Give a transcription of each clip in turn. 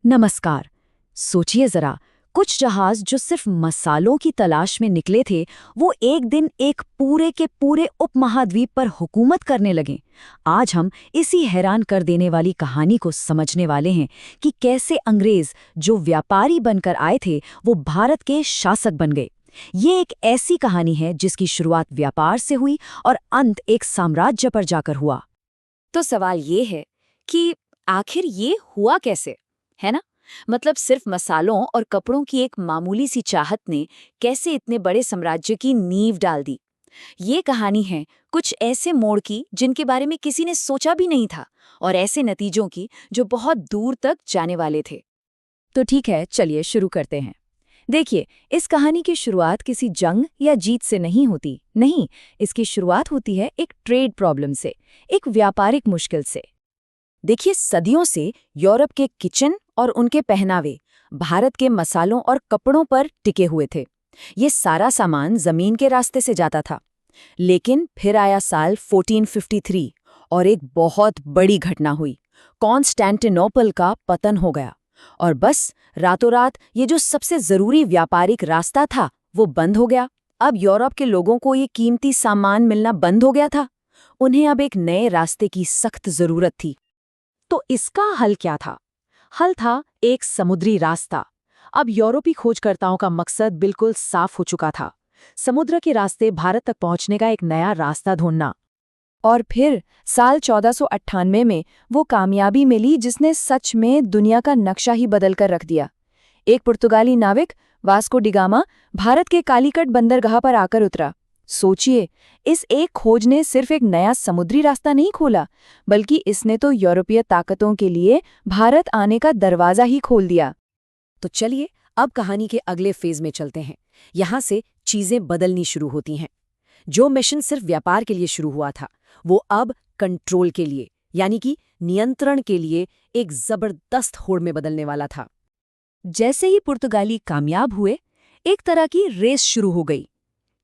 नमस्कार। सोचिए जरा, कुछ जहाज जो सिर्फ मसालों की तलाश में निकले थे, वो एक दिन एक पूरे के पूरे उपमहाद्वीप पर हुकूमत करने लगे। आज हम इसी हैरान कर देने वाली कहानी को समझने वाले हैं कि कैसे अंग्रेज जो व्यापारी बनकर आए थे, वो भारत के शासक बन गए। ये एक ऐसी कहानी है जिसकी शुरुआत व्यापार से हुई और अंत एक साम्राज्य पर जाकर हुआ। तो सवाल ये है कि आखिर ये हुआ कैसे, है ना? मतलब सिर्फ मसालों और कपड़ों की एक मामूली सी चाहत ने कैसे इतने बड़े साम्राज्य की नींव डाल दी। ये कहानी है कुछ ऐसे मोड़ की जिनके बारे में किसी ने सोचा भी नहीं था, और ऐसे नतीजों की जो बहुत दूर तक जाने वाले थे। तो ठीक है, चलिए शुरू करते हैं। देखिए, इस कहानी की शुरुआत किसी जंग या जीत से नहीं होती। नहीं, इसकी शुरुआत होती है एक ट्रेड प्रॉब्लम से, एक व्यापारिक मुश्किल से। देखिए, सदियों से यूरोप के किचन और उनके पहनावे भारत के मसालों और कपड़ों पर टिके हुए थे। ये सारा सामान जमीन के रास्ते से जाता था। लेकिन फिर आया साल 1453 और एक बहुत बड़ी घटना हुई। कॉन्स्टेंटिनोपल का पतन हो गया और बस रातों रात ये जो सबसे जरूरी व्यापारिक रास्ता था वो बंद हो गया। अब यूरोप के लोगों को ये कीमती सामान मिलना बंद हो गया था। उन्हें अब एक नए रास्ते की सख्त जरूरत थी। तो इसका हल क्या था? हल था एक समुद्री रास्ता। अब यूरोपी खोजकर्ताओं का मकसद बिल्कुल साफ हो चुका था, समुद्र के रास्ते भारत तक पहुंचने का एक नया रास्ता ढूंढना। और फिर साल 1498 में वो कामयाबी मिली जिसने सच में दुनिया का नक्शा ही बदल कर रख दिया। एक पुर्तगाली नाविक वास्को डिगामा भारत के कालीकट बंदरगाह पर आकर उतरा। सोचिए, इस एक खोज ने सिर्फ एक नया समुद्री रास्ता नहीं खोला, बल्कि इसने तो यूरोपीय ताकतों के लिए भारत आने का दरवाजा ही खोल दिया। तो चलिए अब कहानी के अगले फेज में चलते हैं। यहाँ से चीजें बदलनी शुरू होती हैं। जो मिशन सिर्फ व्यापार के लिए शुरू हुआ था, वो अब कंट्रोल के लिए, यानी कि नियंत्रण के लिए एक जबरदस्त होड़ में बदलने वाला था। जैसे ही पुर्तगाली कामयाब हुए, एक तरह की रेस शुरू हो गई।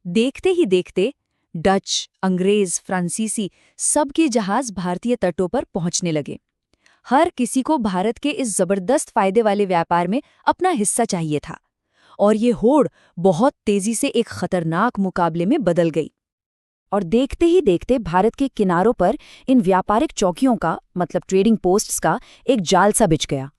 देखते ही देखते डच, अंग्रेज, फ्रांसीसी सबके जहाज भारतीय तटों पर पहुंचने लगे। हर किसी को भारत के इस जबरदस्त फायदे वाले व्यापार में अपना हिस्सा चाहिए था, और ये होड़ बहुत तेजी से एक खतरनाक मुकाबले में बदल गई। और देखते ही देखते भारत के किनारों पर इन व्यापारिक चौकियों का, मतलब ट्रेडिंग पोस्ट्स का, एक जाल सा बिछ गया।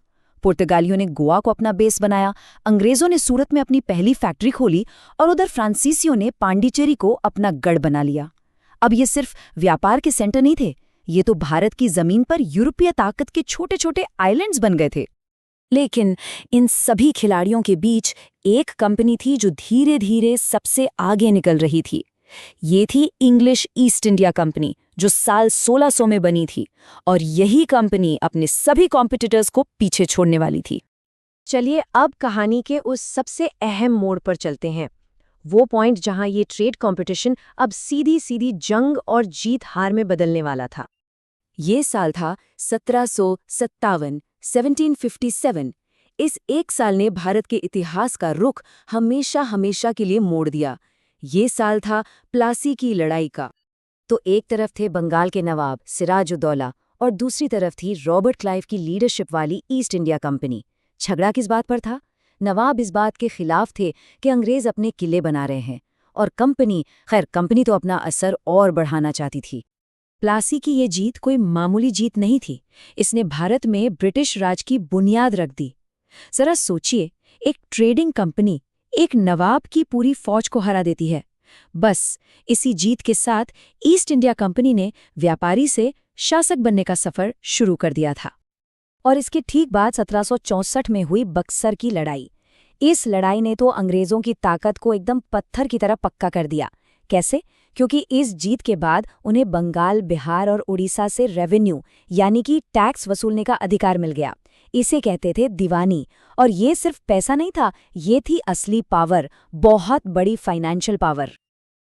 पुर्तगालियों ने गोवा को अपना बेस बनाया, अंग्रेजों ने सूरत में अपनी पहली फैक्ट्री खोली, और उधर फ्रांसीसियों ने पांडिचेरी को अपना गढ़ बना लिया। अब ये सिर्फ व्यापार के सेंटर नहीं थे, ये तो भारत की जमीन पर यूरोपीय ताकत के छोटे छोटे आइलैंड्स बन गए थे। लेकिन इन सभी खिलाड़ियों के बीच एक कंपनी थी जो धीरे धीरे सबसे आगे निकल रही थी। ये थी इंग्लिश ईस्ट इंडिया कंपनी, जो साल 1600 में बनी थी, और यही कंपनी अपने सभी कॉम्पिटिटर्स को पीछे छोड़ने वाली थी। चलिए अब कहानी के उस सबसे अहम मोड़ पर चलते हैं, वो पॉइंट जहां ये ट्रेड कंपटीशन अब सीधी सीधी जंग और जीत हार में बदलने वाला था। ये साल था 1757, 1757। इस एक साल ने भारत के इतिहास का रुख हमेशा हमेशा के लिए मोड़ दिया। ये साल था प्लासी की लड़ाई का। तो एक तरफ थे बंगाल के नवाब सिराजुद्दौला, और दूसरी तरफ थी रॉबर्ट क्लाइव की लीडरशिप वाली ईस्ट इंडिया कंपनी। झगड़ा किस बात पर था? नवाब इस बात के खिलाफ थे कि अंग्रेज अपने किले बना रहे हैं, और कंपनी तो अपना असर और बढ़ाना चाहती थी। प्लासी की ये जीत कोई मामूली जीत नहीं थी। इसने भारत में ब्रिटिश राज की बुनियाद रख दी। जरा सोचिए, एक ट्रेडिंग कंपनी एक नवाब की पूरी फौज को हरा देती है। बस इसी जीत के साथ ईस्ट इंडिया कंपनी ने व्यापारी से शासक बनने का सफर शुरू कर दिया था। और इसके ठीक बाद 1764 में हुई बक्सर की लड़ाई। इस लड़ाई ने तो अंग्रेजों की ताकत को एकदम पत्थर की तरह पक्का कर दिया। कैसे? क्योंकि इस जीत के बाद उन्हें बंगाल, बिहार और उड़ीसा से रेवेन्यू, यानी कि टैक्स वसूलने का अधिकार मिल गया। इसे कहते थे दीवानी। और ये सिर्फ पैसा नहीं था, ये थी असली पावर, बहुत बड़ी फाइनेंशियल पावर।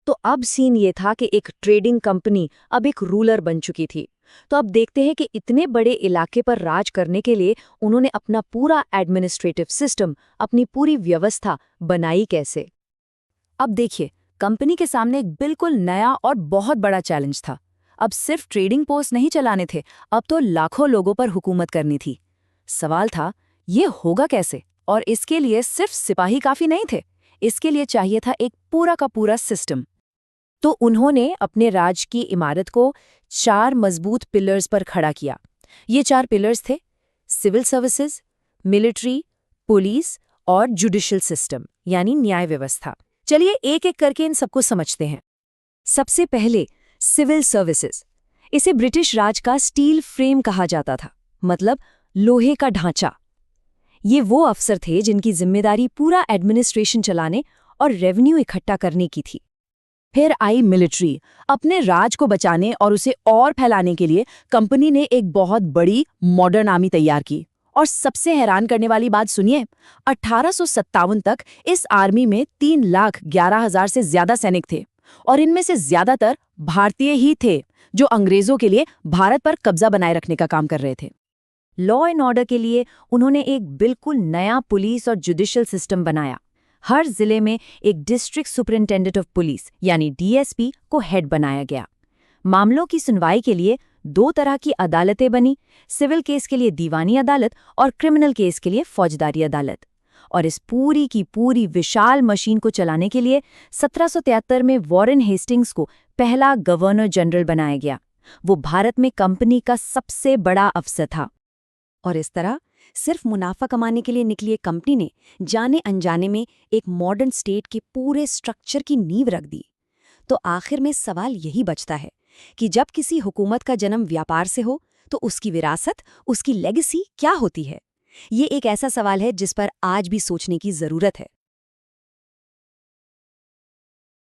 तो अब सीन ये था कि एक ट्रेडिंग कंपनी अब एक रूलर बन चुकी थी। तो अब देखते हैं कि इतने बड़े इलाके पर राज करने के लिए उन्होंने अपना पूरा एडमिनिस्ट्रेटिव सिस्टम, अपनी पूरी व्यवस्था बनाई कैसे। अब देखिए, कंपनी के सामने एक बिल्कुल नया और बहुत बड़ा चैलेंज था। अब सिर्फ ट्रेडिंग पोस्ट नहीं चलाने थे, अब तो लाखों लोगों पर हुकूमत करनी थी। सवाल था ये होगा कैसे? और इसके लिए सिर्फ सिपाही काफी नहीं थे, इसके लिए चाहिए था एक पूरा का पूरा सिस्टम। तो उन्होंने अपने राज की इमारत को 4 मजबूत पिलर्स पर खड़ा किया। ये 4 पिलर्स थे सिविल सर्विसेज, मिलिट्री, पुलिस और जुडिशियल सिस्टम यानी न्याय व्यवस्था। चलिए एक एक करके इन सबको समझते हैं। सबसे पहले सिविल सर्विसेज। इसे ब्रिटिश राज का स्टील फ्रेम कहा जाता था, मतलब लोहे का ढांचा। ये वो अफसर थे जिनकी जिम्मेदारी पूरा एडमिनिस्ट्रेशन चलाने और रेवेन्यू इकट्ठा करने की थी। फिर आई मिलिट्री। अपने राज को बचाने और उसे और फैलाने के लिए कंपनी ने एक बहुत बड़ी मॉडर्न आर्मी तैयार की। और सबसे हैरान करने वाली बात सुनिए, 1857 तक इस आर्मी में 3,11,000 से ज्यादा सैनिक थे और इनमें से ज्यादातर भारतीय ही थे जो अंग्रेजों के लिए भारत पर कब्जा बनाए रखने का काम कर रहे थे। लॉ एंड ऑर्डर के लिए उन्होंने एक बिल्कुल नया पुलिस और जुडिशियल सिस्टम बनाया। हर जिले में एक डिस्ट्रिक्ट सुपरिंटेंडेंट ऑफ पुलिस यानी डीएसपी को हेड बनाया गया। मामलों की सुनवाई के लिए 2 तरह की अदालतें बनी, सिविल केस के लिए दीवानी अदालत और क्रिमिनल केस के लिए फौजदारी अदालत। और इस पूरी की पूरी विशाल मशीन को चलाने के लिए 1773 में वॉरेन हेस्टिंग्स को पहला गवर्नर जनरल बनाया गया। वो भारत में कंपनी का सबसे बड़ा अफसर था। और इस तरह सिर्फ मुनाफा कमाने के लिए निकली एक कंपनी ने जाने अनजाने में एक मॉडर्न स्टेट के पूरे स्ट्रक्चर की नींव रख दी। तो आखिर में सवाल यही बचता है कि जब किसी हुकूमत का जन्म व्यापार से हो तो उसकी विरासत, उसकी लेगेसी क्या होती है? ये एक ऐसा सवाल है जिस पर आज भी सोचने की जरूरत है।